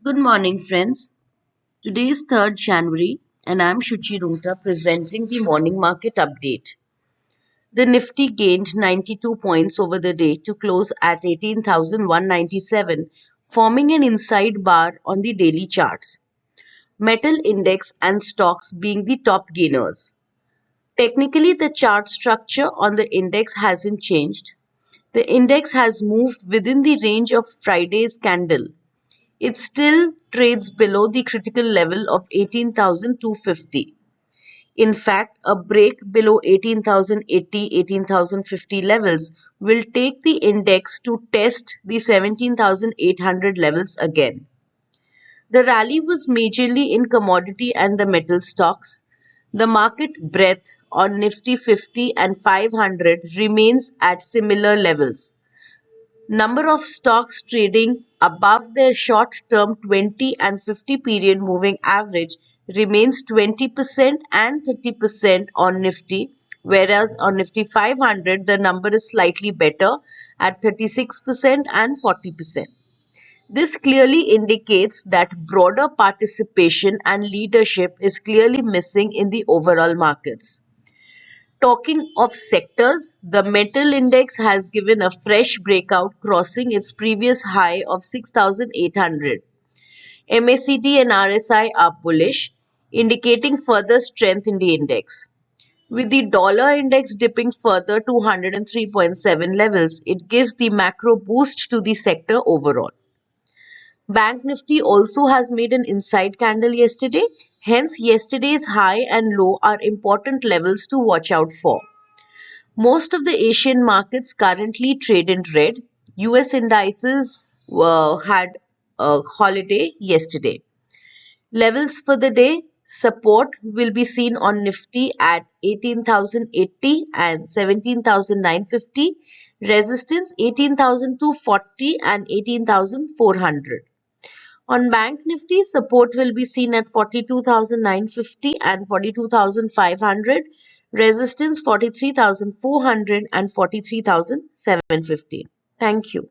Good morning, friends. Today is 3rd January, and I'm Shuchi Rungta presenting the morning market update. The Nifty gained 92 points over the day to close at 18,197, forming an inside bar on the daily charts. Metal index and stocks being the top gainers. Technically, the chart structure on the index hasn't changed. The index has moved within the range of Friday's candle. It still trades below the critical level of 18,250. In fact, a break below 18,080, 18,050 levels will take the index to test the 17,800 levels again. The rally was majorly in commodity and the metal stocks. The market breadth on Nifty 50 and 500 remains at similar levels. Number of stocks trading above their short-term 20 and 50 period moving average remains 20% and 30% on Nifty, whereas on Nifty 500 the number is slightly better at 36% and 40%. This clearly indicates that broader participation and leadership is clearly missing in the overall markets. Talking of sectors, the metal index has given a fresh breakout, crossing its previous high of 6,800. MACD and RSI are bullish, indicating further strength in the index. With the dollar index dipping further to 103.7 levels, it gives the macro boost to the sector overall. Bank Nifty also has made an inside candle yesterday. Hence, yesterday's high and low are important levels to watch out for. Most of the Asian markets currently trade in red. US indices had a holiday yesterday. Levels for the day: support will be seen on Nifty at 18,080 and 17,950. Resistance 18,240 and 18,400. On Bank Nifty, support will be seen at 42,950 and 42,500. Resistance 43,400 and 43,750. Thank you.